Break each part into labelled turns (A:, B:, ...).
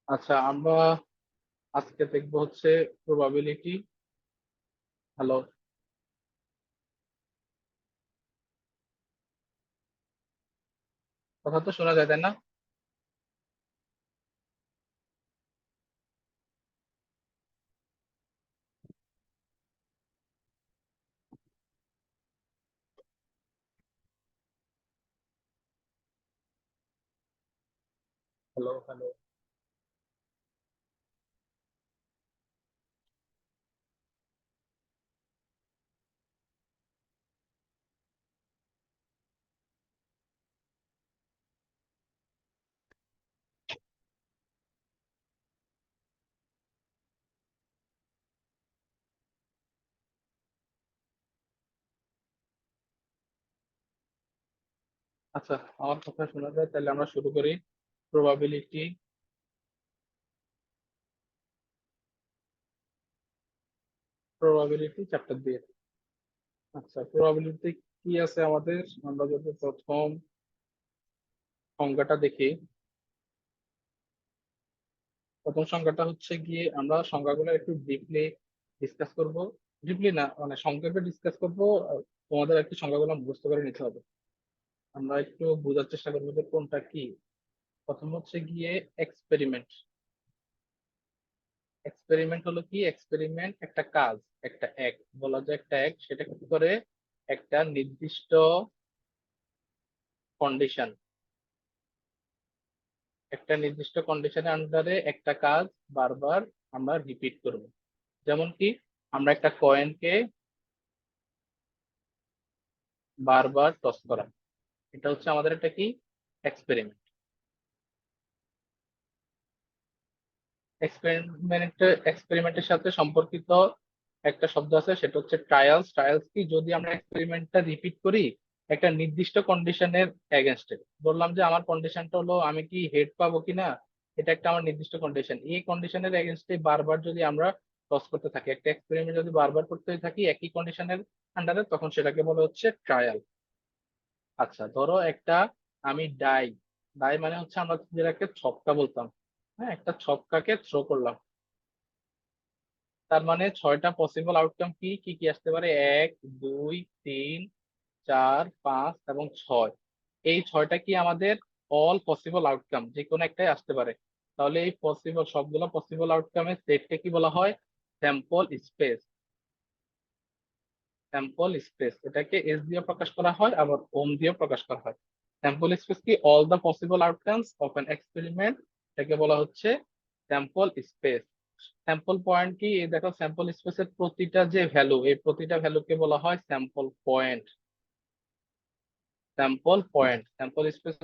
A: আচ্ছা, আমরা আজকে দেখবো হচ্ছে প্রবাবিলিটি। হ্যালো, কথা তো শোনা যায় তাই না? Hello hello. আচ্ছা, আমার কথা শোনা যায়, তাহলে আমরা শুরু করি। প্রবাবিলিটি প্রবাবিলিটি চ্যাপ্টার দিয়ে। আচ্ছা, প্রবাবিলিটি কি আছে আমাদের? আমরা যদি প্রথম সংজ্ঞাটা দেখি, প্রথম সংজ্ঞাটা হচ্ছে গিয়ে আমরা সংজ্ঞাগুলো একটু ডিপলি ডিসকাস করব। ডিপলি না, মানে সংক্ষেপে ডিসকাস করব। তোমাদের একটু সংজ্ঞাগুলো মুখস্থ করে নিতে হবে। আমরা একটু বোঝার চেষ্টা করবো যে কোনটা কি। প্রথম হচ্ছে গিয়ে এক্সপেরিমেন্ট। এক্সপেরিমেন্ট হলো কি? এক্সপেরিমেন্ট একটা কাজ, একটা এক বলা যায়, একটা এক সেটা কি করে? একটা নির্দিষ্ট কন্ডিশন, একটা নির্দিষ্ট কন্ডিশনের আন্ডারে একটা কাজ বারবার আমরা রিপিট করব। যেমন কি, আমরা একটা কয়েনকে বারবার টস করা, এটা হচ্ছে আমাদের একটা কি? এক্সপেরিমেন্ট। এক্সপেরিমেন্টের সাথে সম্পর্কিত একটা শব্দ আছে, সেটা হচ্ছে ট্রায়ালস। ট্রায়ালস কি? যদি আমরা এক্সপেরিমেন্টটা রিপিট করি একটা নির্দিষ্ট কন্ডিশনের এগেনস্টে। বললাম যে আমার কন্ডিশনটা হলো আমি কি হেড পাবো কিনা, এটা একটা আমার নির্দিষ্ট কন্ডিশন। এই কন্ডিশনের এগেনস্টে বারবার যদি আমরা টস করতে থাকি, একটা এক্সপেরিমেন্ট যদি বারবার করতে থাকি একই কন্ডিশনের আন্ডারে, তখন সেটাকে বলা হচ্ছে ট্রায়াল। আচ্ছা, ধরো একটা আমি ডাই, ডাই মানে হচ্ছে আমরা যেটাকে ছক্কা বলতাম। হ্যাঁ, একটা ছক্কাকে থ্রো করলাম। তার মানে ছয়টা পসিবল আউটকাম কি কি কি আসতে পারে? এক, দুই, তিন, চার, পাঁচ এবং ছয়। এই ছয়টা কি আমাদের অল পসিবল আউটকাম, যে কোনো একটাই আসতে পারে। তাহলে এই পসিবল সবগুলো পসিবল আউটকামের সেটকে কি বলা হয়? Sample space. স্যাম্পল স্পেস এটাকে এস দিয়ে প্রকাশ করা হয়, আবার ওম দিয়ে প্রকাশ করা হয়। স্যাম্পল স্পেস কি? All the possible outcomes of an experiment, এটাকে বলা হচ্ছে স্যাম্পল স্পেস। স্যাম্পল পয়েন্ট কি? এই দেখো, স্যাম্পল স্পেসের প্রতিটা যে ভ্যালু, এই প্রতিটা ভ্যালুকে বলা হয় sample point. Sample point, sample space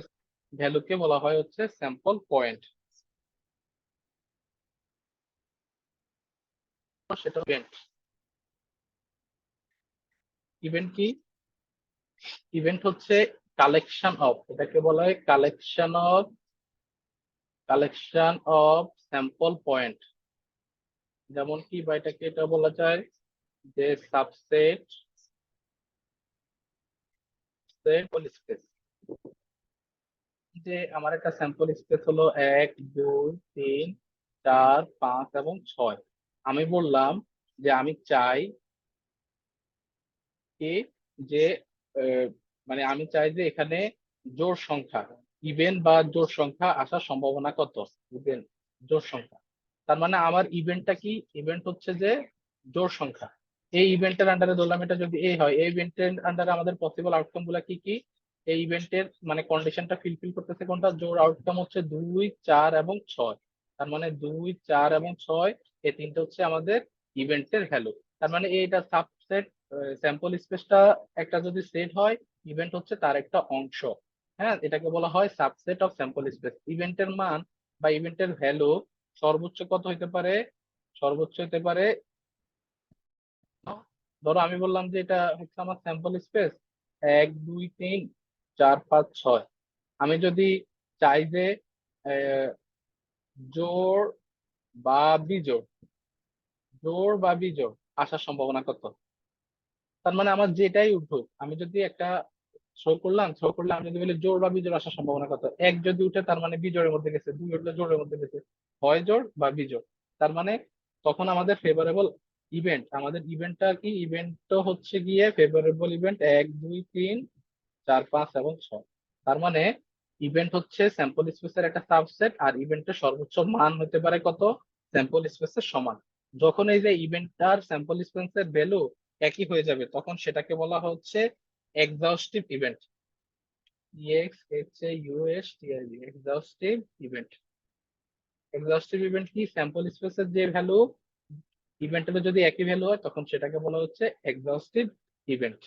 A: ভ্যালুকে বলা হয় হচ্ছে স্যাম্পল পয়েন্ট। সেটা ইভেন্ট। ইভেন্ট কি? ইভেন্ট হচ্ছে কালেকশন অফ, এটাকে বলা হয় কালেকশন অফ স্যাম্পল পয়েন্ট। যেমন কি, বা এটাকে এটা বলা যায় যে সাবসেট স্যাম্পল স্পেস। যে আমার একটা স্যাম্পল স্পেস হলো এক, দুই, তিন, চার, পাঁচ এবং ছয়। আমি বললাম যে আমি চাই কি, যে আহ, মানে আমি চাই যে এখানে জোড় সংখ্যা, ইভেন বা জোড় সংখ্যা আসার সম্ভাবনা কত? ইভেন, জোড় সংখ্যা। তার মানে আমার ইভেন্টটা কি? ইভেন্ট হচ্ছে যে জোড় সংখ্যা। এই ইভেন্টের আন্ডারে ধরলাম এটা যদি এ হয়, এই ইভেন্টের আন্ডারে আমাদের পসিবল আউটকাম গুলা কি কি? এই ইভেন্টের মানে কন্ডিশনটা ফিলফিল করতেছে কোনটা? জোড় আউটকাম হচ্ছে দুই, চার এবং ছয়। তার মানে দুই, চার এবং ছয়, এই তিনটা হচ্ছে আমাদের ইভেন্টের ভ্যালু। তার মানে এইটা সাবসেট। স্যাম্পল স্পেসটা একটা যদি সেট হয়, ইভেন্ট হচ্ছে তার একটা অংশ। হ্যাঁ, এটাকে বলা হয় সাবসেট অফ স্যাম্পল স্পেস। ইভেন্টের মান বা ইভেন্টের ভ্যালু সর্বোচ্চ কত হইতে পারে? সর্বোচ্চ হইতে পারে, ধরো আমি বললাম যে এটা হচ্ছে আমার স্যাম্পল স্পেস এক, দুই, তিন, চার, পাঁচ, ছয়। আমি যদি চাই যে আহ, জোড় বা বিজোড়, জোড় বা বিজোড় আসার সম্ভাবনা কত? তার মানে আমার যেটাই উঠুক, আমি যদি একটা থ্রো করলাম, আমি যদি বলি জোড় বা বিজোড় আসার সম্ভাবনা কত, এক যদি উঠে তার মানে বিজোড়ের মধ্যে গেছে, দুই উঠলে জোড়ের মধ্যে গেছে, হয় জোড় বা বিজোড়। তার মানে তখন আমাদের ফেভারেবল ইভেন্ট, আমাদের ইভেন্টটা কি, ইভেন্ট তো হচ্ছে গিয়ে ফেভারেবল ইভেন্ট 1 2 3 4 5 এবং 6। তার মানে ইভেন্ট হচ্ছে স্যাম্পল স্পেসের একটা সাবসেট, আর ইভেন্টের সর্বোচ্চ মান হতে পারে কত, স্যাম্পল স্পেসের সমান। যখন এই যে ইভেন্টটার স্যাম্পল স্পেসের ভ্যালু একই হয়ে যাবে তখন সেটাকে বলা হচ্ছে exhaustive event. EXHAUSTIV, exhaustive event. Exhaustive event কি, স্যাম্পল স্পেসের যে ভ্যালু ইভেন্টের যদি একই ভ্যালু হয় তখন সেটাকে বলা হচ্ছে এক্সহাউস্টিভ ইভেন্ট।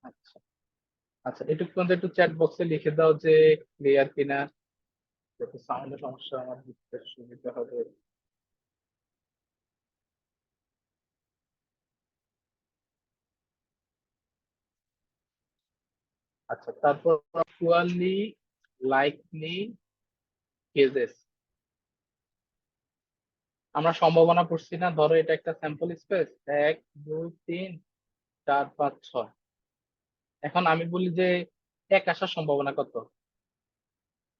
A: আচ্ছা, আচ্ছা, এটুকু পর্যন্ত একটু চ্যাট বক্সে লিখে দাও যে ক্লিয়ার কিনা, যাতে সাউন্ডের সমস্যা আমার বুঝতে সুবিধা হবে। আচ্ছা, তারপর ইকুয়ালি লাইকলি কেসেস, আমরা সম্ভাবনা পড়ছি না, ধরো এটা একটা স্যাম্পল স্পেস 1 2 3 4 5 6। এখন আমি বলি যে এক আসার সম্ভাবনা কত,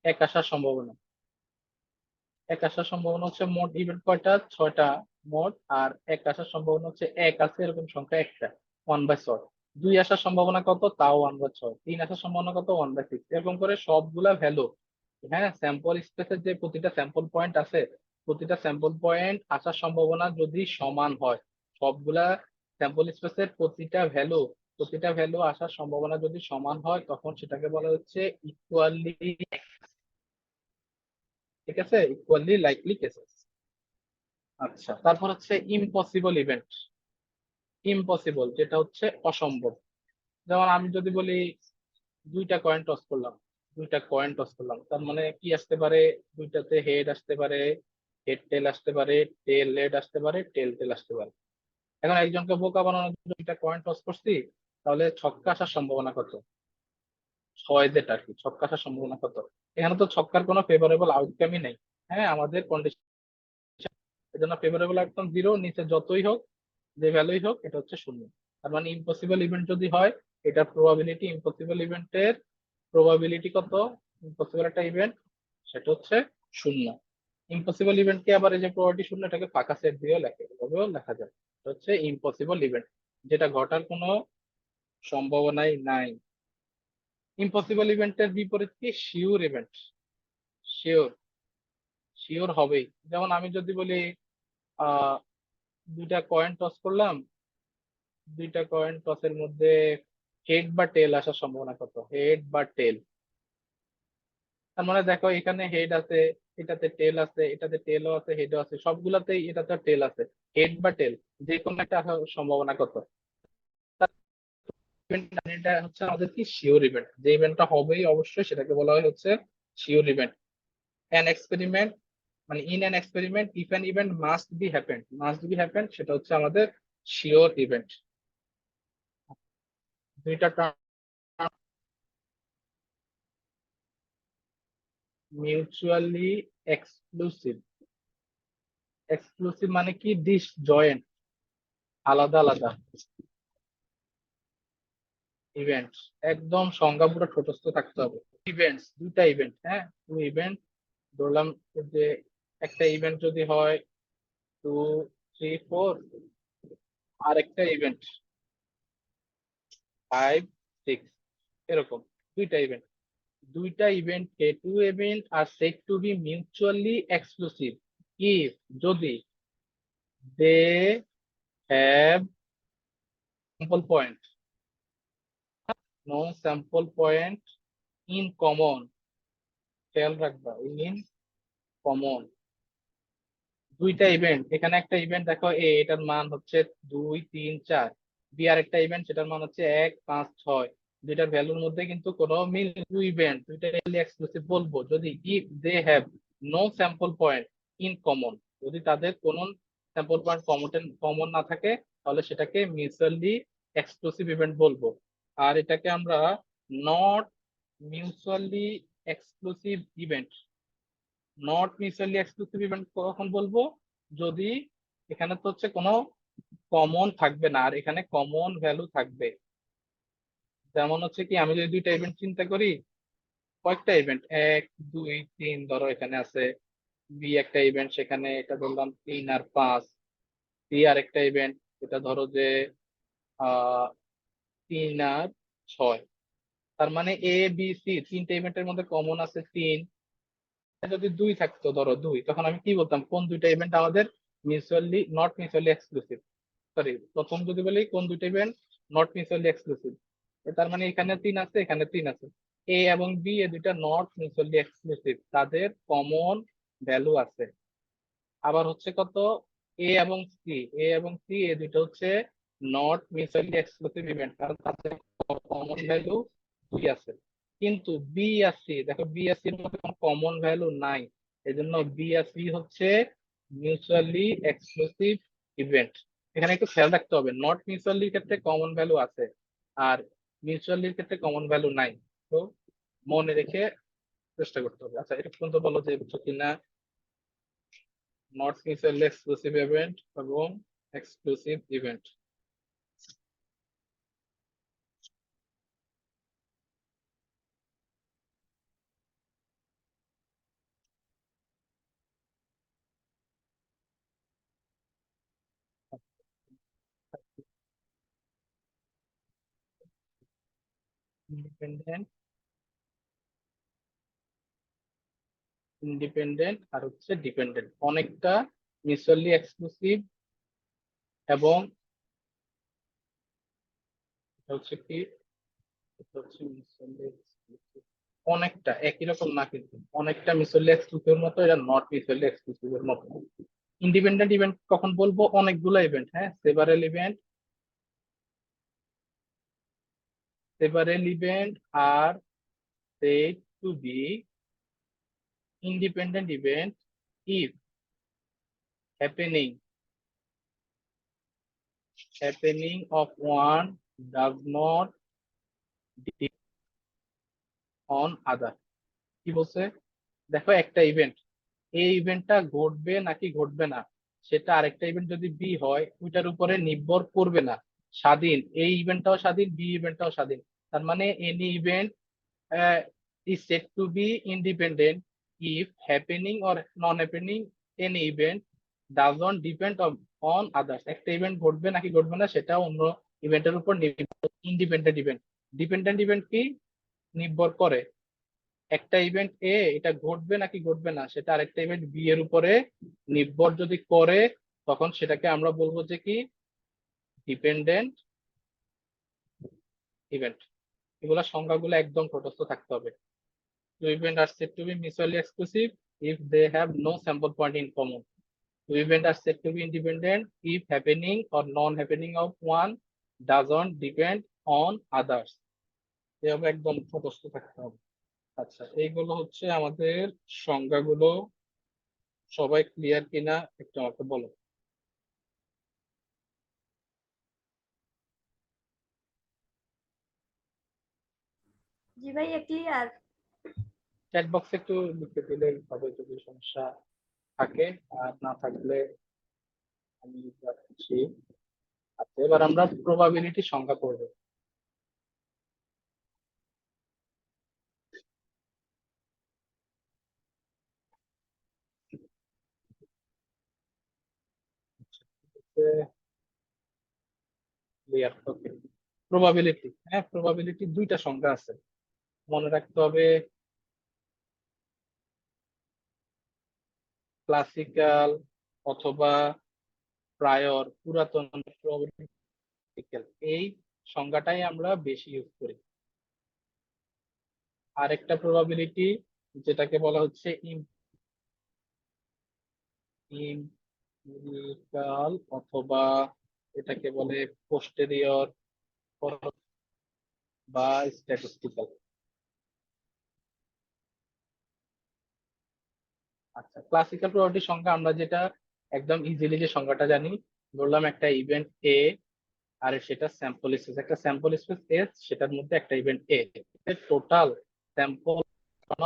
A: এক আসার সম্ভাবনা, এক আসার সম্ভাবনা হচ্ছে মোট ইভেন্ট কয়টা, 6টা মোট, আর এক আসার সম্ভাবনা হচ্ছে এক আছে এরকম সংখ্যা একটা, 1/6। দুই আসার সম্ভাবনা কত, তাও 1/6। তিন আসার সম্ভাবনা কত, 1/6। এরকম করে সবগুলা ভ্যালু, হ্যাঁ, স্যাম্পল স্পেসের যে প্রতিটা স্যাম্পল পয়েন্ট আছে, প্রতিটা স্যাম্পল পয়েন্ট আসার সম্ভাবনা যদি সমান হয়, সবগুলা স্যাম্পল স্পেসের প্রতিটা ভ্যালু আসার সম্ভাবনা যদি সমান হয় তখন সেটাকে বলা হচ্ছে ইকুয়ালি, ঠিক আছে, ইকুয়ালি লাইকলি কেসেস। আচ্ছা, তারপর হচ্ছে ইম্পসিবল ইভেন্ট। ইম্পসিবল যেটা হচ্ছে অসম্ভব। যেমন আমি যদি বলি দুইটা কয়েন টস করলাম, তার মানে কি আসতে পারে, দুইটাতে হেড আসতে পারে, হেড টেল আসতে পারে, টেল হেড আসতে পারে, টেল টেল আসতে পারে। এখন একজনকে বোকা বানানোর জন্য দুইটা কয়েন টস করছি, তাহলে ছক্কা আসার সম্ভাবনা কত, 6 যেটা আর কি, ছক্কা আসার সম্ভাবনা কত। এখানে তো ছক্কার কোনো ফেভারেবল আউটকামই নেই। হ্যাঁ, আমাদের কন্ডিশন, এজন্য ফেভারেবল আউটকাম 0, নিচে যতই হোক, যে ভ্যালুই হোক, এটা হচ্ছে 0। তার মানে ইম্পসিবল ইভেন্ট যদি হয়, এটার প্রবাবিলিটি, ইম্পসিবল ইভেন্টের প্রবাবিলিটি কত, ইম্পসিবল একটা ইভেন্ট, সেটা হচ্ছে 0। ইম্পসিবল ইভেন্টকে আবার এই যে প্রবাবিলিটি 0, এটাকে ফাঁকা সেট দিয়েও লেখে, এভাবেও লেখা যায়। এটা হচ্ছে ইম্পসিবল ইভেন্ট, যেটা ঘটার কোনো সম্ভাবনাই নাই। ইম্পসিবল ইভেন্টের বিপরীত কি, শিওর ইভেন্ট। শিওর, শিওর হবেই। যেমন আমি যদি বলি আহ দুইটা কয়েন টস করলাম, দুইটা কয়েন টসের মধ্যে হেড বা টেল আসার সম্ভাবনা কত, হেড বা টেল। তার মানে দেখো এখানে হেড আছে, এটাতে টেল আছে, এটাতে টেলও আছে, হেডও আছে, সবগুলাতেই এটাতে টেল আছে। হেড বা টেল যে কোনো একটা আসার সম্ভাবনা কত। তার এটা হচ্ছে আমাদের কি, শিওর ইভেন্ট। যে ইভেন্টটা হবেই অবশ্যই সেটাকে বলা হয় হচ্ছে শিওর ইভেন্ট। অ্যান এক্সপেরিমেন্ট, মানে in an experiment if an event must be happened, সেটা হচ্ছে আমাদের শিওর ইভেন্ট। দুইটা টার্ম, মিউচুয়ালি এক্সক্লুসিভ। এক্সক্লুসিভ মানে কি, ডিসজয়েন্ট, আলাদা আলাদা ইভেন্টস, একদম সংজ্ঞা পুরো ছোটস্থ থাকতে হবে। ইভেন্টস, দুইটা ইভেন্ট, হ্যাঁ, টু ইভেন্ট, ধরলাম যে একটা ইভেন্ট যদি হয় 2 3 4, আর একটা ইভেন্ট 5 6, এরকম দুইটা ইভেন্ট। দুইটা ইভেন্ট, কে two events are said to be mutually exclusive if, যদি they have sample point, no sample point in common. খেয়াল রাখবা, ইন কমন। দুইটা ইভেন্ট, এখানে একটা ইভেন্ট দেখো এ, এটার মান হচ্ছে 2 3 4, বি আর একটা ইভেন্ট সেটার মান হচ্ছে 1 5 6। দুইটার ভ্যালুর মধ্যে কিন্তু কোনো মিল, দুই ইভেন্ট দুইটা এক্সক্লুসিভ বলবো যদি if they have no sample point in common, যদি তাদের কোনো স্যাম্পল পয়েন্ট কমন না থাকে তাহলে সেটাকে মিউচুয়ালি এক্সক্লুসিভ ইভেন্ট বলবো। আর এটাকে আমরা not mutually exclusive event, not mutually exclusive event কখন বলবো, যদি এখানে তো হচ্ছে কোনো কমন থাকবে না আর এখানে কমন ভ্যালু থাকবে। যেমন হচ্ছে কি, আমি যদি দুইটা ইভেন্ট চিন্তা করি, কয়েকটা ইভেন্ট, 1 2 3 ধরো এখানে আছে। বি একটা ইভেন্ট, সেখানে এটা ধরলাম 3 আর 5। সি আর একটা ইভেন্ট, এটা ধরো যে 3 আর 6। তার মানে এ বি সি তিনটে ইভেন্টের মধ্যে কমন আছে 3। যদি 2 থাকতো, ধরো 2, তখন আমি কি বলতাম কোন দুইটা ইভেন্ট আমাদের mutually not mutually exclusive. Sorry, প্রথম যদি বলি কোন দুইটা ইভেন্ট নট মিউচুয়ালি এক্সক্লুসিভ, তার মানে এখানে 3 আছে, এখানে 3 আছে। এ এবং বি এ দুইটা নট মিউচুয়ালি এক্সক্লুসিভ, তাদের কমন ভ্যালু আছে। আবার হচ্ছে কত, এ এবং সি, এ দুইটা হচ্ছে নট মিউচুয়ালি এক্সক্লুসিভ ইভেন্ট, কারণ তাদের কমন ভ্যালু 2 আছে। কিন্তু বি আর সি, দেখো বি আর সি এর মধ্যে কোনো কমন ভ্যালু নাই, এই জন্য বি আর সি হচ্ছে মিউচুয়ালি এক্সক্লুসিভ ইভেন্ট। এখানে একটু খেয়াল রাখতে হবে, নট মিউচুয়ালির ক্ষেত্রে কমন ভ্যালু আছে, আর মিউচুয়ালির ক্ষেত্রে কমন ভ্যালু নাই। তো মনে রেখে চেষ্টা করতে হবে। আচ্ছা, এটা পর্যন্ত বলো যে বুঝছো কিনা। নট মিউচুয়ালি এক্সক্লুসিভ ইভেন্ট এবং এক্সক্লুসিভ ইভেন্ট। ইন্ডিপেন্ডেন্ট, আর হচ্ছে ডিপেন্ডেন্ট, অনেকটা মিউচুয়ালি এক্সক্লুসিভ এবং এটা হচ্ছে কি, এটা হচ্ছে mutually exclusive। অনেকটা একই রকম না, কিন্তু অনেকটা মিউচুয়ালি এক্সক্লুসিভ মতো, এটা নট মিউচুয়ালি এক্সক্লুসিভ এর মতো। ইন্ডিপেন্ডেন্ট ইভেন্ট কখন বলবো, অনেকগুলো ইভেন্ট, হ্যাঁ, several event are said to be independent event if happening of one does not depend on other। কি বলছে, দেখো একটা ইভেন্ট, এই ইভেন্টটা ঘটবে নাকি ঘটবে না, সেটা আরেকটা ইভেন্ট যদি বি হয় ওইটার উপরে নির্ভর করবে না, স্বাধীন, এই ইভেন্টটাও স্বাধীন, বি ইভেন্টটাও স্বাধীন। তার মানে any event is said to be independent if happening or non-happening any event doesn't depend on others। একটা ইভেন্ট ঘটবে নাকি ঘটবে না সেটা অন্য ইভেন্টের উপর ইন্ডিপেন্ডেন্ট ইভেন্ট। ডিপেন্ডেন্ট ইভেন্ট কি, নির্ভর করে, একটা ইভেন্ট এ এটা ঘটবে নাকি ঘটবে না সেটা আরেকটা ইভেন্ট বি এর উপরে নির্ভর যদি করে, তখন সেটাকে আমরা বলবো যে কি, ডিপেন্ডেন্ট ইভেন্ট। এগুলা সংজ্ঞাগুলো একদম তটস্থ থাকতে হবে। Two events are said to be mutually exclusive if they have no sample point in common. Two events are said to be independent if happening or non-happening of one doesn't depend on others. এভাবে একদম তটস্থ থাকতে হবে। আচ্ছা, এইগুলো হচ্ছে আমাদের সংজ্ঞাগুলো। সবাই clear কিনা একটু আমাকে বলো।
B: জি ভাইয়া, ক্লিয়ার।
A: চ্যাট বক্সে একটু লিখে দিলেই হবে যদি সমস্যা থাকে, আর না থাকলে আমি যাচ্ছি। আচ্ছা, এবার আমরা প্রবাবিলিটি সংখ্যা করবো। ক্লিয়ার, ওকে। প্রবাবিলিটি, হ্যাঁ, প্রবাবিলিটি দুইটা সংখ্যা আছে, মনে রাখতে হবে। ক্লাসিক্যাল অথবা প্রায়র, পুরাতন প্রবাবিলিটিক্যাল, এই সংজ্ঞাটাই আমরা বেশি ইউজ করি। আরেকটা প্রবাবিলিটি যেটাকে বলা হচ্ছে ইম্পিরিক্যাল, অথবা এটাকে বলে পোস্টেরিয়র বা স্ট্যাটিস্টিক্যাল। আচ্ছা, ক্লাসিক্যাল প্রবাবিলিটি সংখ্যা আমরা যেটা একদম ইজিলি যে সংখ্যাটা জানি, ধরলাম একটা ইভেন্ট এ, আর সেটা স্যাম্পল স্পেস, একটা স্যাম্পল স্পেস এস, সেটার মধ্যে একটা event A, total sample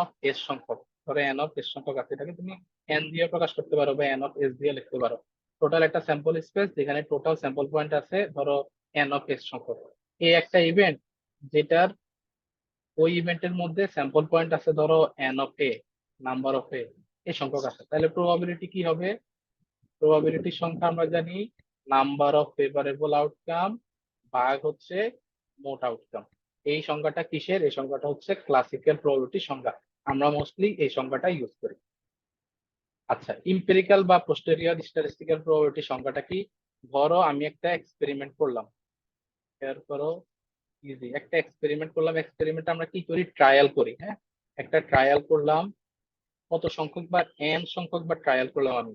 A: of S সংখ্যক, ধরো এন অফ এস সংখ্যক আছে, এটাকে তুমি এন দিয়ে প্রকাশ করতে পারো বা এন অফ এস দিয়ে লিখতে পারো। টোটাল একটা স্যাম্পল স্পেস যেখানে টোটাল স্যাম্পল পয়েন্ট আছে ধরো এন অফ এস সংখ্যক। এই একটা ইভেন্ট যেটার ওই ইভেন্টের মধ্যে স্যাম্পল পয়েন্ট আছে ধরো N of A, number of A, এই সংখ্যক আছে, তাহলে প্রবাবিলিটি কি হবে? প্রবাবিলিটির সংখ্যা আমরা জানি নাম্বার অফ ফেভারেবল আউটকাম ভাগ হচ্ছে মোট আউটকাম। এই সংখ্যাটা কিসের? এই সংখ্যাটা হচ্ছে ক্লাসিক্যাল প্রবাবিলিটির সংখ্যা। আমরা মোস্টলি এই সংখ্যাটা ইউজ করি। আচ্ছা, ইম্পেরিক্যাল বা পোস্টেরিয়র স্ট্যাটিস্টিক্যাল প্রবাবিলিটির সংখ্যাটা কি? ধরো আমি একটা এক্সপেরিমেন্ট করলাম, খেয়াল করো, ইজি একটা এক্সপেরিমেন্ট করলাম। এক্সপেরিমেন্ট আমরা কি করি? ট্রায়াল করি, হ্যাঁ। একটা ট্রায়াল করলাম, কত সংখ্যক বার? এন সংখ্যক বার ট্রায়াল করলাম আমি।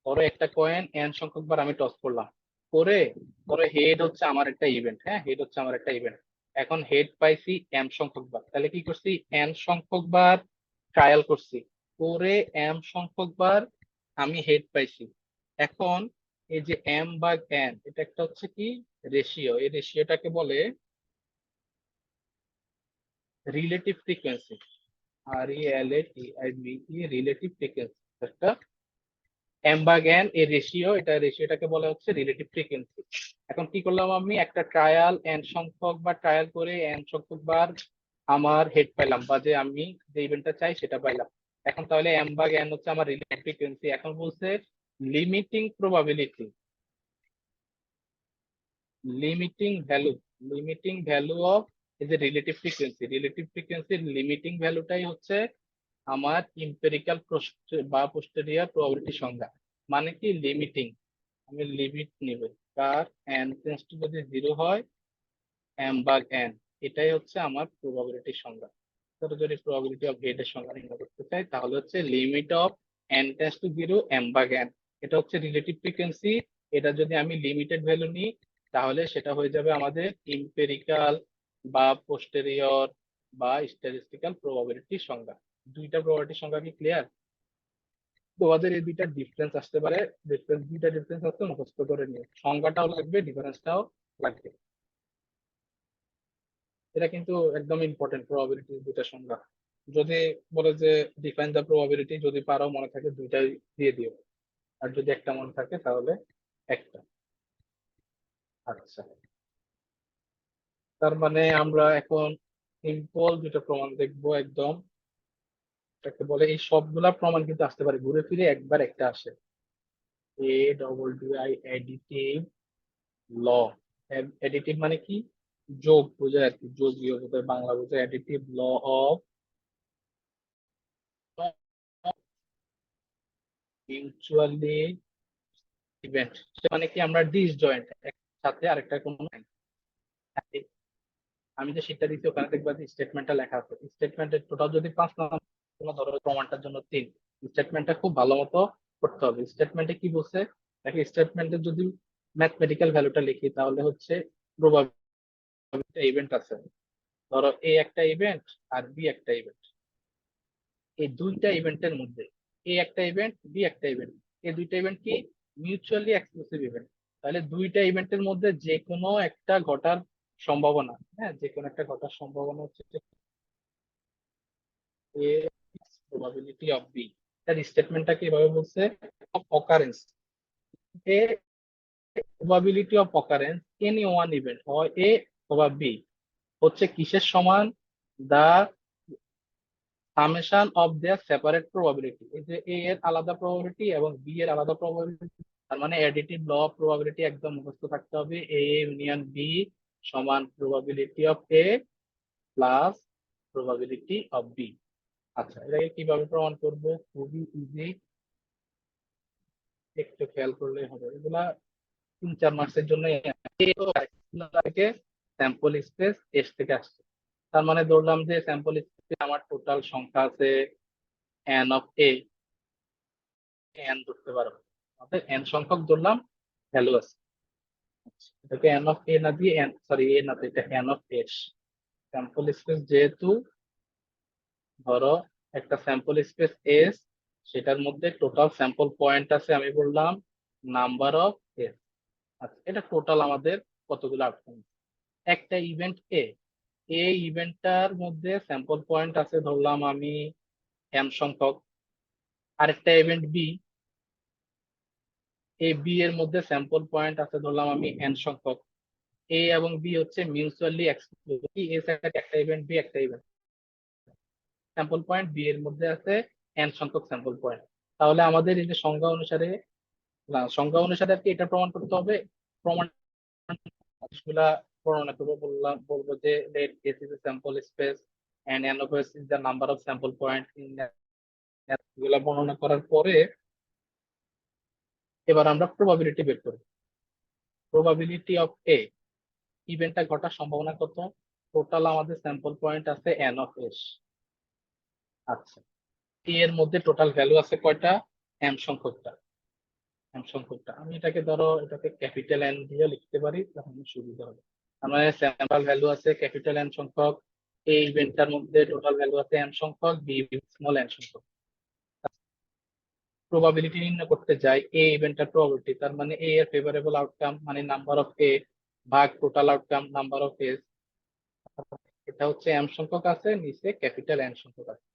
A: ধরো একটা কয়েন এন সংখ্যক বার আমি টস করলাম, করে ধরো হেড হচ্ছে আমার একটা ইভেন্ট, হ্যাঁ, হেড হচ্ছে আমার একটা ইভেন্ট। এখন হেড পাইছি এম সংখ্যক বার, তাহলে কি করছি? এন সংখ্যক বার ট্রায়াল করছি, করে এম সংখ্যক বার আমি হেড পাইছি। এখন এই যে এম ভাগ এন, এটা একটা হচ্ছে কি রেশিও, এই রেশিওটাকে বলে relative frequency. R E L A T I V E, relative frequency একটা এম ভাগ এন এর রেশিও, এটা রেশিওটাকে বলা হচ্ছে রিলেটিভ ফ্রিকোয়েন্সি। এখন কি করলাম? আমি একটা ট্রায়াল এন সংখ্যক বার ট্রায়াল করে এন সংখ্যক বার আমার হেড পাইলাম, বা যে আমি যে ইভেন্টটা চাই সেটা পাইলাম। এখন তাহলে এম ভাগ এন হচ্ছে আমার রিলেটিভ ফ্রিকোয়েন্সি। এখন বলছে limiting probability, limiting value, limiting value of এই যে রিলেটিভ ফ্রিকোয়েন্সি, রিলেটিভ ফ্রিকোয়েন্সির লিমিটিং ভ্যালুটাই হচ্ছে আমার ইম্পেরিক্যাল বা পোস্টেরিয়র প্রবাবিলিটি সংখ্যা। মানে কি লিমিটিং? আমি লিমিট নিব, কার এন টেন্ডস টু যদি 0 হয়, এম ভাগ এন, এটাই হচ্ছে আমার প্রবাবিলিটির সংখ্যা। ধরো যদি প্রবাবিলিটি অফ হেড এর সংখ্যা নির্ণয় করতে চাই, তাহলে হচ্ছে limit of N tends to 0 M ভাগ এন, এটা হচ্ছে রিলেটিভ ফ্রিকোয়েন্সি। এটা যদি আমি লিমিটেড ভ্যালু নিই, তাহলে সেটা হয়ে যাবে আমাদের ইম্পেরিক্যাল বা পোস্টেরিয়র বা স্ট্যাটিস্টিক্যাল প্রবাবিলিটির সংখ্যা। দুইটা প্রবাবিলিটির সংখ্যা কি ক্লিয়ার? তোমাদের এই দুইটা ডিফারেন্স আসতে পারে, ডিফারেন্স দুইটা ডিফারেন্স আসতে মুখস্থ করে নিও, সংখ্যাটাও লাগবে ডিফারেন্সটাও লাগবে। এটা কিন্তু একদম ইম্পর্টেন্ট, প্রবাবিলিটি দুইটা সংখ্যা। যদি বলে যে ডিফাইন দ্য প্রবাবিলিটি, যদি পারো মনে থাকে দুইটাই দিয়ে দিও, আর যদি একটা মনে থাকে তাহলে একটা। আচ্ছা, তার মানে আমরা এখন সিম্পল দুটো প্রমাণ দেখবো একদম। এটাকে বলে, এই সবগুলা প্রমাণ কিন্তু আসতে পারে ঘুরে ফিরে একবার একটা আসে, A double D I additive law. Additive মানে কি? যোগ বোঝায় আর কি, যোগীয় বোঝায়, বাংলা বোঝায় additive law of mutually event. মানে কি? আমরা ডিসজয়েন্ট, একসাথে আরেকটা কোনো নাই। আমি যে সেটা দিচ্ছি ওখানে দেখবা যে স্টেটমেন্টটা লেখা আছে, স্টেটমেন্টের টোটাল যদি 5 নাম্বার, ধরো প্রমাণটার জন্য 3। স্টেটমেন্টটা খুব ভালো মতো করতে হবে। স্টেটমেন্টে কি বলছে দেখো, স্টেটমেন্টে যদি ম্যাথমেটিক্যাল ভ্যালুটা লিখি, তাহলে হচ্ছে প্রবাবিলিটি ইভেন্ট আছে, ধরো এ একটা ইভেন্ট আর বি একটা ইভেন্ট। এই দুইটা ইভেন্টের মধ্যে, এ একটা ইভেন্ট, বি একটা ইভেন্ট, এই দুইটা ইভেন্ট কি মিউচুয়ালি এক্সক্লুসিভ ইভেন্ট। তাহলে দুইটা ইভেন্টের মধ্যে যে কোনো একটা ঘটার সম্ভাবনা, হ্যাঁ, যে কোনো একটা ঘটার সম্ভাবনা হচ্ছে এ প্রবাবিলিটি অফ বি। তার স্টেটমেন্টটাকে এভাবে বলছে of occurrence, a probability of occurrence any one event, হয় এ অথবা বি, হচ্ছে কিসের সমান? The summation of their separate probability. এই যে এ এর আলাদা প্রবাবিলিটি এবং বি এর আলাদা প্রবাবিলিটি, তার মানে অ্যাডিটিভ ল অফ প্রবাবিলিটি একদম মুখস্থ থাকতে হবে। এ ইউনিয়ন বি সমান probability of A plus probability of B. আচ্ছা, এটাকে কিভাবে প্রমাণ করব? খুবই ইজি, একটু খেয়াল করলে হবে। এগুলা 3-4 মাসের জন্য থেকে স্যাম্পল স্পেস এস থেকে আসছে। তার মানে ধরলাম যে স্যাম্পল স্পেসে আমার টোটাল সংখ্যা আছে এন অফ এ, এন ধরতে পারো, অর্থাৎ এন সংখ্যক ধরলাম ভ্যালু আছে। আচ্ছা, এটাকে এন অফ এ না দিয়ে এন, সরি এ না, তো এটা N of S. Sample space যেহেতু, ধরো একটা স্যাম্পল স্পেস এস, সেটার মধ্যে টোটাল স্যাম্পল পয়েন্ট আছে আমি বললাম নাম্বার অফ এস। আচ্ছা, এটা টোটাল আমাদের কতগুলো আউটকাম? একটা ইভেন্ট এ, এই ইভেন্টটার মধ্যে স্যাম্পল পয়েন্ট আছে ধরলাম আমি এম সংখ্যক। আরেকটা ইভেন্ট বি, এই বি এর মধ্যে স্যাম্পল পয়েন্ট আছে ধরলাম আমি এন সংখ্যক। এ এবং বি হচ্ছে মিউচুয়ালি এক্সক্লুসিভ। এ সাইডে একটা ইভেন্ট, বি একটা ইভেন্ট। স্যাম্পল পয়েন্ট বি এর মধ্যে আছে এন সংখ্যক স্যাম্পল পয়েন্ট। তাহলে আমাদের এই যে সংজ্ঞা অনুসারে, না সংজ্ঞা অনুসারে আর কি এটা প্রমাণ করতে হবে। প্রমাণ গুলা বর্ণনা করবো, বলবো যে let S is a sample space and n of S is the number of sample point in এগুলা বর্ণনা করার পরে এবার আমরা প্রবাবিলিটি বের করব। প্রবাবিলিটি অফ এ, ইভেন্টটা ঘটার সম্ভাবনা কত? টোটাল আমাদের স্যাম্পল পয়েন্ট আছে n অফ s। আচ্ছা, এ এর মধ্যে টোটাল ভ্যালু আছে কয়টা? m সংখ্যকটা। m সংখ্যকটা আমি এটাকে ধরো এটাকে ক্যাপিটাল এন দিয়ে লিখতে পারি, তখন সুবিধা হবে। আমার স্যাম্পল ভ্যালু আছে ক্যাপিটাল এন সংখ্যক, এই ইভেন্টটার মধ্যে টোটাল ভ্যালু আছে m সংখ্যক, বি স্মল n সংখ্যক। প্রবাবিলিটি নির্ণয় করতে যাই এ ইভেন্টটার প্রবাবিলিটি, তার মানে এ এর ফেভারেবল আউটকাম মানে নাম্বার অফ এ ভাগ total outcome number of S. এটা হচ্ছে m সংখ্যক আছে, নিচে ক্যাপিটাল n সংখ্যক আছে।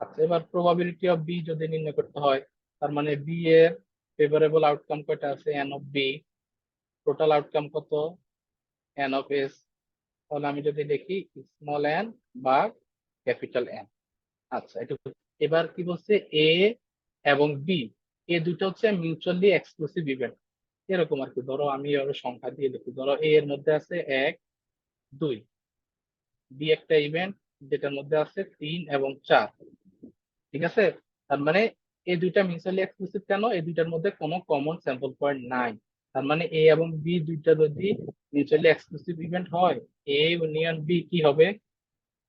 A: আচ্ছা, এবার প্রবাবিলিটি অফ বি যদি নির্ণয় করতে হয়, তার মানে বি এর ফেভারেবল আউটকাম কয়টা আছে? n of B. Total outcome কত? n of S. তাহলে আমি যদি দেখি স্মল n বা ক্যাপিটাল n। আচ্ছা, এটা এবার কি বলছে? এ এবং বি, এ দুটো হচ্ছে মিউচুয়ালি এক্সক্লুসিভ ইভেন্ট। এরকম আর কি, ধরো আমি এভাবে সংখ্যা দিয়ে লিখি, ধরো এ এর মধ্যে আছে 1 2, বি একটা ইভেন্ট যেটার মধ্যে আছে 3 এবং 4। ঠিক আছে, তার মানে এই দুইটা মিউচুয়ালি এক্সক্লুসিভ কেন? এই দুইটার মধ্যে কোনো কমন স্যাম্পল পয়েন্ট নাই। তার মানে এ এবং বি দুইটা যদি মিউচুয়ালি এক্সক্লুসিভ ইভেন্ট হয়, এ ইউনিয়ন বি কি হবে?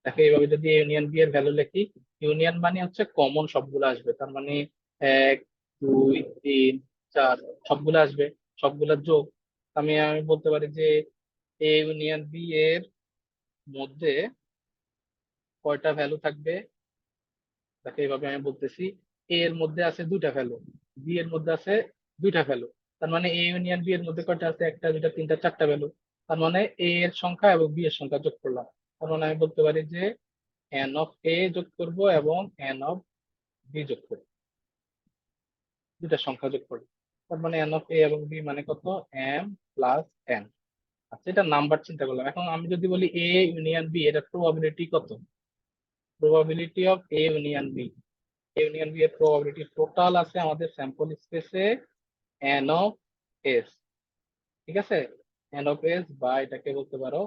A: দেখো এইভাবে যদি ইউনিয়ন বি এর ভ্যালু লিখি, ইউনিয়ন মানে হচ্ছে কমন সবগুলো আসবে, তার মানে 1 2 3 4 সবগুলো আসবে, সবগুলা যোগ। আমি আমি বলতে পারি যে এ ইউনিয়ন বি এর মধ্যে কয়টা ভ্যালু থাকবে? তাকে এইভাবে আমি বলতেছি, এ এর মধ্যে আছে দুইটা ভ্যালু, বি এর মধ্যে আছে দুইটা ভ্যালু। তার মানে এ ইউনিয়ন বি এর মধ্যে কয়টা আছে? একটা দুইটা তিনটা চারটা ভ্যালু। তার মানে এ এর সংখ্যা এবং বি এর সংখ্যা যোগ করলাম। তার মানে আমি বলতে পারি যে এন অফ এ যোগ করব এবং এন অফ বি যোগ করব, দুইটা সংখ্যা যোগ করব। তার মানে এন অফ এ এবং বি মানে কত? M plus N. আচ্ছা, এটা নাম্বার চিন্তা করলাম। এখন আমি যদি বলি এ ইউনিয়ন বি, এটা প্রবাবিলিটি কত? Probability of A union B, union B এর প্রবাবিলিটি টোটাল আছে আমাদের স্যাম্পল স্পেসে এন অফ এস। ঠিক আছে, এন অফ এস বা এটাকে বলতে পারো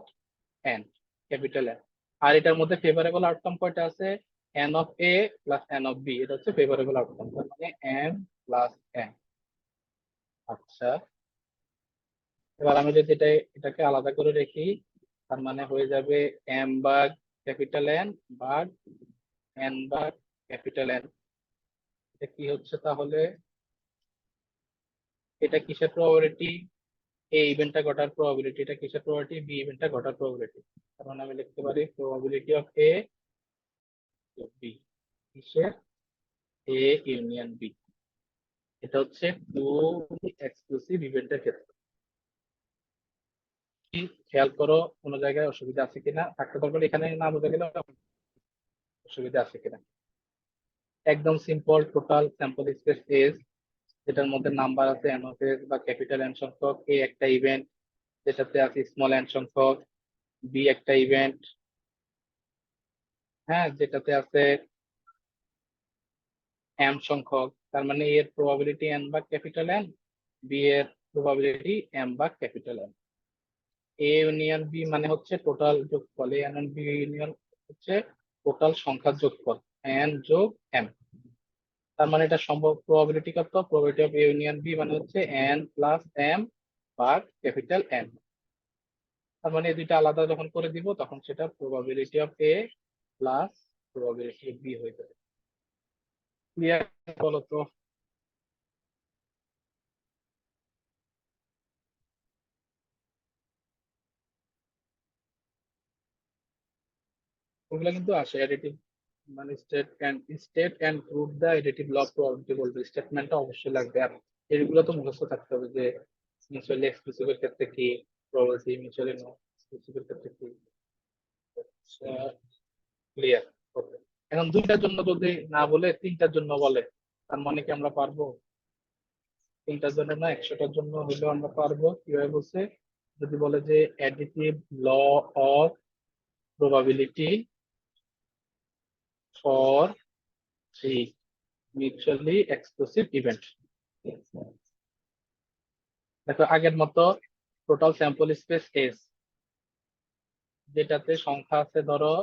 A: এন, ক্যাপিটাল এন। আর এটার মধ্যে ফেভারেবল আউটকাম কয়টা আছে? N of A plus N of B, এটা হচ্ছে ফেভারেবল আউটকাম, তার মানে এম প্লাস এন। আচ্ছা, এবার আমি যদি এটাকে আলাদা করে রেখি, তার মানে হয়ে যাবে এম ভাগ ক্যাপিটাল এন ভাগ এন ভাগ ক্যাপিটাল এন। এটা কি হচ্ছে তাহলে? এটা কিসের প্রবাবিলিটি? এ ইভেন্টটা ঘটার প্রবাবিলিটি। এটা কিসের প্রবাবিলিটি? বি ইভেন্টটা ঘটার প্রবাবিলিটি। কারণ আমি লিখতে পারি প্রবাবিলিটি অফ এ বি কিসের? A union B. এটা হচ্ছে টু এক্সক্লুসিভ ইভেন্টের ক্ষেত্রে। কি খেয়াল করো কোনো জায়গায় অসুবিধা আছে কিনা? থাকতে পারবে এখানে না বোঝা গেলে অসুবিধা আছে কিনা। একদম simple, total sample space S, যেটার মধ্যে নাম্বার আছে এন অফ এস বা ক্যাপিটাল এন সংখ্যক, এ একটা ইভেন্ট যেটাতে আছে স্মল এন সংখ্যক, বি একটা ইভেন্ট, হ্যাঁ, যেটাতে আছে এম সংখ্যক। তার মানে এর প্রবাবিলিটি এন বা ক্যাপিটাল এন, বি এর প্রবাবিলিটি এম বা capital N. A union B মানে হচ্ছে টোটাল যোগফল, এ ইউনিয়ন বি ইউনিয়ন হচ্ছে টোটাল সংখ্যার যোগফল, এন যোগ এম। তার মানে এটা সম্ভব প্রবাবিলিটি কত? Probability of A union B মানে হচ্ছে এন প্লাস এম ভাগ ক্যাপিটাল এন। তার মানে এই দুইটা আলাদা যখন করে দিব, তখন সেটা probability of A plus probability of B হয়ে যাবে। ক্লিয়ার? বলো তো। ওগুলা কিন্তু আসে অ্যাডিটিভ, মানে state and prove the additive law of probability বলবে, স্টেটমেন্টটা অবশ্যই লাগবে। আর এগুলো তো মুখস্থ থাকতে হবে যে মিউচুয়ালি এক্সক্লুসিভ এর ক্ষেত্রে কি, প্রবাবিলিটি মিউচুয়ালি নন এক্সক্লুসিভ এর ক্ষেত্রে কি। ক্লিয়ার? ওকে, এখন দুইটার জন্য যদি না বলে তিনটার জন্য বলে, তার মানে কি আমরা পারবো? তিনটার জন্য না, 100টার জন্য হইলেও আমরা পারবো। কিভাবে বলছে? যদি বলে যে additive law of probability for three mutually exclusive event. দেখো আগের মতো টোটাল স্যাম্পল স্পেস এস, যেটাতে সংখ্যা আছে ধরো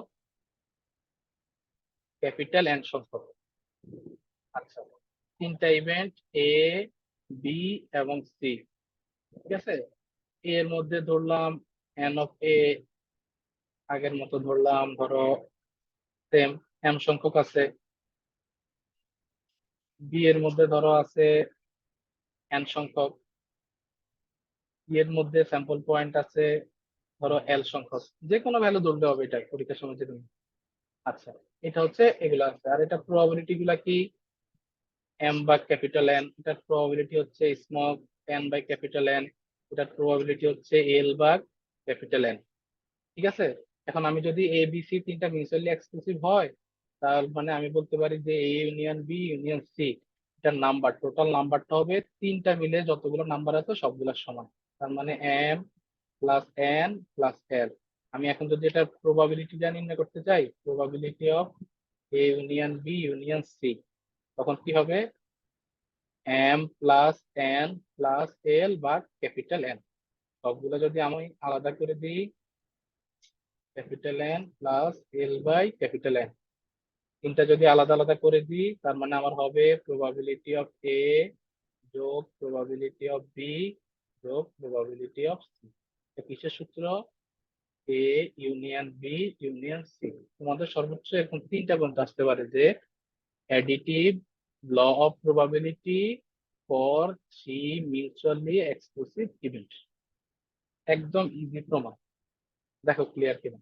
A: ক্যাপিটাল এন সংখ্যক। আচ্ছা, তিনটা ইভেন্ট এ, বি এবং সি, ঠিক আছে। এর মধ্যে ধরলাম এন অফ এ, আগের মতো ধরলাম ধরো সেম এম সংখ্যক আছে। বি এর মধ্যে ধরো আছে এন সংখ্যক। বি এর মধ্যে স্যাম্পল পয়েন্ট আছে ধরো এল সংখ্যক, যে কোনো ভ্যালু ধরলে হবে, এটা পরীক্ষার সময় যেরকম। আচ্ছা, এটা হচ্ছে এগুলো আছে। আর এটা প্রবাবিলিটি গুলা কি, এম বা ক্যাপিটাল এন, এটার প্রবাবিলিটি হচ্ছে small N by capital N, এটার প্রবাবিলিটি হচ্ছে এল বা ক্যাপিটাল এন, ঠিক আছে। এখন আমি যদি এ বি সি তিনটা মিউচুয়ালি এক্সক্লুসিভ হয়, তার মানে আমি বলতে পারি যে A union B union C, এটার নাম্বার টোটাল নাম্বারটা হবে তিনটা মিলে যতগুলো নাম্বার আছে সবগুলোর সমান। তার মানে M plus N plus L. আমি এখন যদি এটা প্রবাবিলিটিটা নির্ণয় করতে চাই, probability of A union B union C, তখন কি হবে, M plus N plus L বা ক্যাপিটাল এন। সবগুলো যদি আমি আলাদা করে দিই, capital N plus L by capital N, তিনটা যদি আলাদা আলাদা করে দিই, তার মানে আমার হবে প্রবাবিলিটি অফ এ যোগ প্রবাবিলিটি অফ বি যোগ প্রবাবিলিটি অফ সি। কিসের সূত্র, A union B union C. তোমাদের সর্বোচ্চ এখন তিনটা পর্যন্ত আসতে পারে যে additive law of probability for three mutually exclusive event. একদম ইজি প্রমাণ। দেখো ক্লিয়ার কিনা।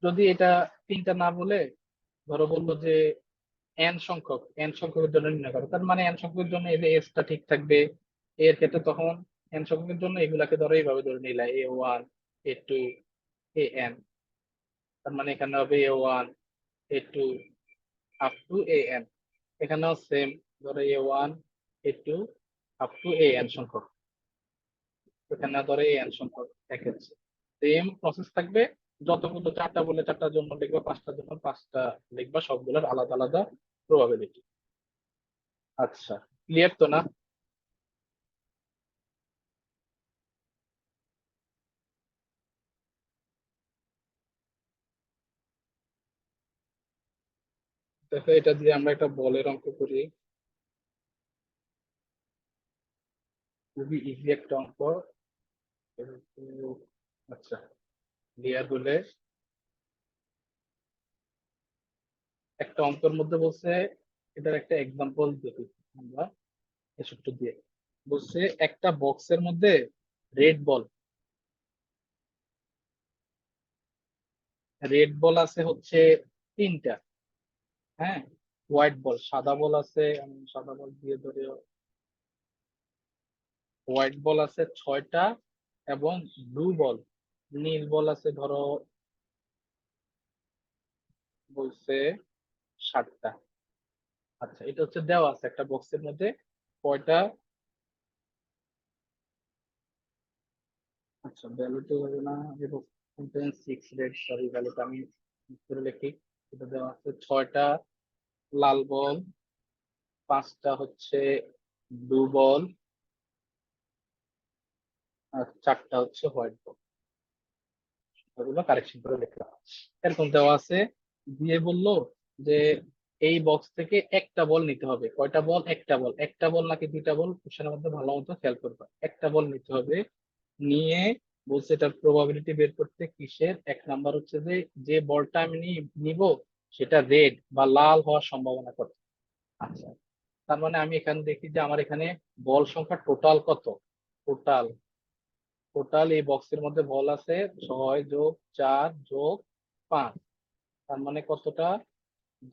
A: যদি এটা তিনটা না বলে ধরো বললো যে এন সংখ্যকের জন্য নির্ণয় করো, তার মানে এন সংখ্যকের জন্য এই যে এসটা ঠিক থাকবে। এর ক্ষেত্রে তখন এন সংখ্যকের জন্য এগুলাকে ধরো এইভাবে ধরে নিলা, A one, A two, A N. তার মানে এখানে হবে A one, A two, up to A N. এখানেও সেম, ধরো A one, A two, up to A N সংখ্যক। এখানে ধরো এ এন সংখ্যক দেখাচ্ছে, সেম প্রসেস থাকবে। যতগুলো চারটা বলে চারটার জন্য লিখবা, পাঁচটার জন্য পাঁচটা লিখবা, সবগুলোর আলাদা আলাদা প্রবাবিলিটি। আচ্ছা, ক্লিয়ার তো না? দেখো এটা দিয়ে আমরা একটা বলের অঙ্ক করি, খুবই ইজি একটা অঙ্ক। আচ্ছা, ক্লিয়ার হলে একটা অঙ্কের মধ্যে বলছে, এটার একটা এক্সাম্পল দেখি আমরা এই সূত্র দিয়ে। বলছে একটা বক্সের মধ্যে রেড বল আছে হচ্ছে তিনটা, হ্যাঁ। হোয়াইট বল, সাদা বল আছে, আমি সাদা বল দিয়ে ধরে, হোয়াইট বল আছে ছয়টা, এবং ব্লু বল, নীল বল আছে ধরো বলছে সাতটা। আচ্ছা, এটা হচ্ছে দেওয়া আছে একটা বক্সের মধ্যে কয়টা। আচ্ছা, ভ্যালুটা হবে না, সিক্স রেড, সরি ভ্যালুটা আমি করে লিখি। এটা দেওয়া আছে ছয়টা লাল বল, পাঁচটা হচ্ছে ব্লু বল, আর চারটা হচ্ছে হোয়াইট বল। ওগুলো কারেকশন করে লিখলাম। এরকম দেওয়া আছে, দিয়ে বললো যে এই বক্স থেকে একটা বল নিতে হবে। কয়টা বল, একটা বল, একটা বল নাকি দুইটা বল, কোশ্চেনের মধ্যে ভালো মতো খেয়াল করবে, একটা বল নিতে হবে। নিয়ে বলছে এটার প্রবাবিলিটি বের করতে কিসের, এক নাম্বার হচ্ছে যে যে বলটা আমি নিব সেটা রেড বা লাল হওয়ার সম্ভাবনা কত। আচ্ছা, তার মানে আমি এখানে দেখি যে আমার এখানে বল সংখ্যা টোটাল কত, টোটাল টোটাল এই বক্সের মধ্যে বল আছে 6 যোগ 4 যোগ 5, তার মানে কতটা,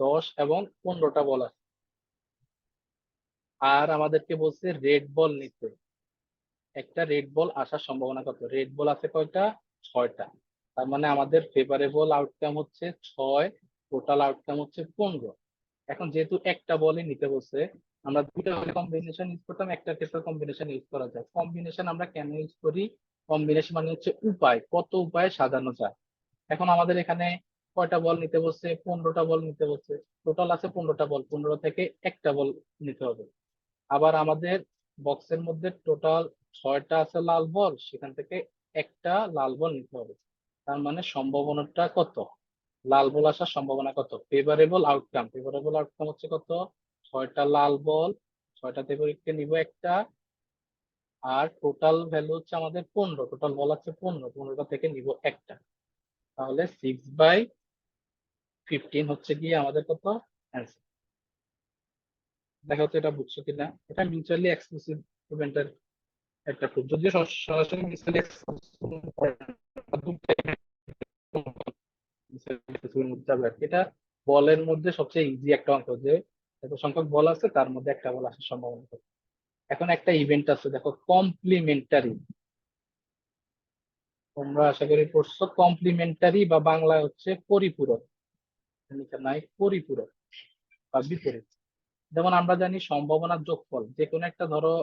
A: 10 এবং 15টা বল আছে। আর আমাদেরকে বলছে রেড বল নিতে, একটা রেড বল আসার সম্ভাবনা কত, রেড বল আছে কয়টা, 6টা। তার মানে আমাদের ফেভারেবল আউটকাম হচ্ছে 6, টোটাল আউটকাম হচ্ছে 15। এখন যেহেতু একটা বলই নিতে বলছে, আমরা দুইটা হলে কম্বিনেশন ইউজ করতাম, একটা ক্ষেত্রে কম্বিনেশন ইউজ করা যায়। কম্বিনেশন আমরা কেন ইউজ করি? কম্বিনেশন মানে হচ্ছে উপায়, কত উপায়ে সাজানো যায়। এখন আমাদের এখানে কয়টা বল নিতে বলছে? 15টা বল নিতে বলছে। টোটাল আছে 15টা বল, 15 থেকে একটা বল নিতে হবে। আবার আমাদের বক্সের মধ্যে টোটাল 6টা আছে লাল বল, সেখান থেকে একটা লাল বল নিতে হবে। তার মানে সম্ভাবনাটা কত? লাল বল আসার সম্ভাবনা কত? ফেভারেবল আউটকাম, ফেভারেবল আউটকাম হচ্ছে কত? 6টা লাল বল, 6টা থেকে নিব একটা, আর টোটাল ভ্যালু হচ্ছে আমাদের 15, টোটাল বল আছে 15, 15টা থেকে নিব একটা। তাহলে 6/15 হচ্ছে গিয়ে আমাদের কত অ্যান্সার। দেখা হচ্ছে এটা বুঝছো কিনা। এটা মিউচুয়ালি এক্সক্লুসিভ ইভেন্টের একটা প্রুফ, যদিও সরাসরি মিউচুয়ালি এটা বলের মধ্যে সবচেয়ে ইজি একটা অঙ্ক, যে এত সংখ্যক বল আছে তার মধ্যে একটা বল আসার সম্ভাবনা কত। এখন একটা ইভেন্ট আছে দেখো, কমপ্লিমেন্টারি। তোমরা আশা করি পড়ছো, কমপ্লিমেন্টারি বা বাংলা হচ্ছে পরিপূরক, নাই পরিপূরক বা বিপরীত। যেমন আমরা জানি সম্ভাবনার যোগফল, যে কোনো একটা ধরো,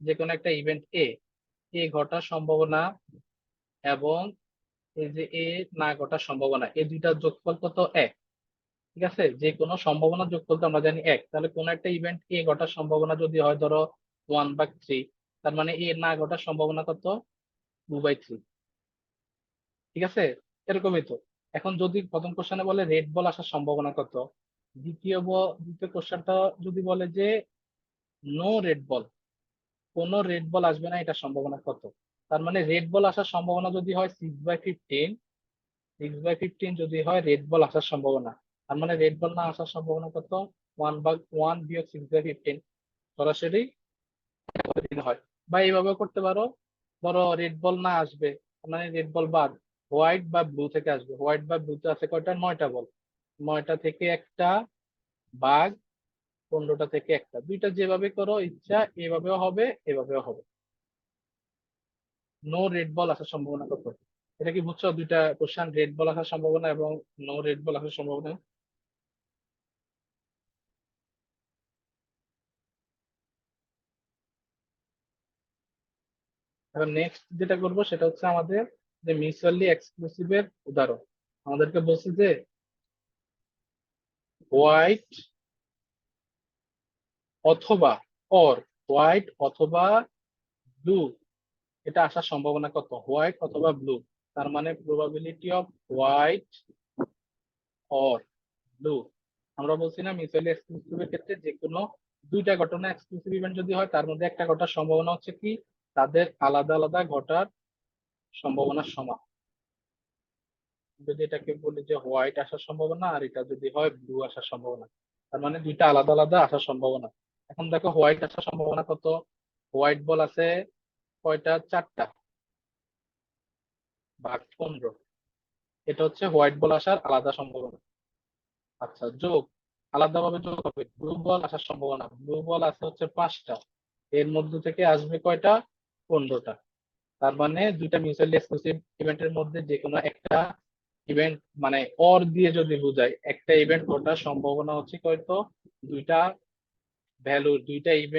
A: যে কোনো একটা ইভেন্ট এ, এ ঘটার সম্ভাবনা এবং এই যে এ না ঘটার সম্ভাবনা, এই দুইটার যোগফল কত? এক। ঠিক আছে, যে কোনো সম্ভাবনার যোগফল তো আমরা জানি এক। তাহলে কোন একটা ইভেন্ট এ ঘটার সম্ভাবনা যদি হয় ধরো 1/3, তার মানে এ না ঘটার সম্ভাবনা কত? 2/3। ঠিক আছে, এরকমই তো। এখন যদি প্রথম কোশ্চেনে বলে রেড বল আসার সম্ভাবনা কত, দ্বিতীয় কোশ্চেনটা যদি বলে যে নো রেড বল, কোনো রেড বল আসবে না, এটা সম্ভাবনা কত? তার মানে রেড বল আসার সম্ভাবনা যদি হয় 6/15, 6/15 যদি হয় রেড বল আসার সম্ভাবনা, তার মানে রেড বল না আসার সম্ভাবনা কত? 1/1 বিয়োগ 6/15, সরাসরি হয়। বা এইভাবেও করতে পারো, ধরো রেড বল না আসবে, তার মানে রেড বল বাদ, হোয়াইট বা ব্লু থেকে আসবে। হোয়াইট বা ব্লুতে আছে কয়টা? 9টা বল, 9টা থেকে একটা বাঘ, 15টা থেকে একটা। দুইটা যেভাবে করো ইচ্ছা, এভাবেও হবে এভাবেও হবে। নো রেড বল আসার সম্ভাবনা কত? এটা কি বুঝছো? দুইটা কোশ্চেন, রেড বল আসার সম্ভাবনা এবং নো রেড বল আসার সম্ভাবনা। এবার নেক্সট যেটা করবো সেটা হচ্ছে আমাদের যে মিউচুয়ালি এক্সক্লুসিভ এর উদাহরণ। আমাদেরকে বলছে যে হোয়াইট অথবা অর, হোয়াইট অথবা ব্লু, এটা আসার সম্ভাবনা কত? হোয়াইট অথবা ব্লু, তার মানে probability off white or blue. আমরা বলছি না মিউচুয়ালি এক্সক্লুসিভ এর ক্ষেত্রে যে কোনো দুইটা ঘটনা এক্সক্লুসিভ ইভেন্ট যদি হয়, তার মধ্যে একটা ঘটার সম্ভাবনা হচ্ছে কি, তাদের আলাদা আলাদা ঘটার সম্ভাবনা সমান। যদি এটাকে বলি যে হোয়াইট আসার সম্ভাবনা, আর এটা যদি হয় ব্লু আসার সম্ভাবনা, তার মানে দুইটা আলাদা আলাদা আসার সম্ভাবনা। এখন দেখো হোয়াইট আসার সম্ভাবনা কত? হোয়াইট বল আছে কয়টা? 4টা, ভাগ 15, এটা হচ্ছে হোয়াইট বল আসার আলাদা সম্ভাবনা। আচ্ছা, যোগ, আলাদাভাবে যোগ হবে। ব্লু বল আসার সম্ভাবনা, ব্লু বল আছে হচ্ছে 5টা, এর মধ্যে থেকে আসবে কয়টা? 15টা। তার মানে দুইটা মিউচুয়ালি এক্সক্লুসিভ ইভেন্টের মধ্যে যে কোনো একটা ইভেন্ট, মানে অর দিয়ে যদি বোঝায়, একটা ইভেন্ট ঘটার সম্ভাবনা হচ্ছে কয়তো? দুইটা ভ্যালু, দুইটা ইভেন্ট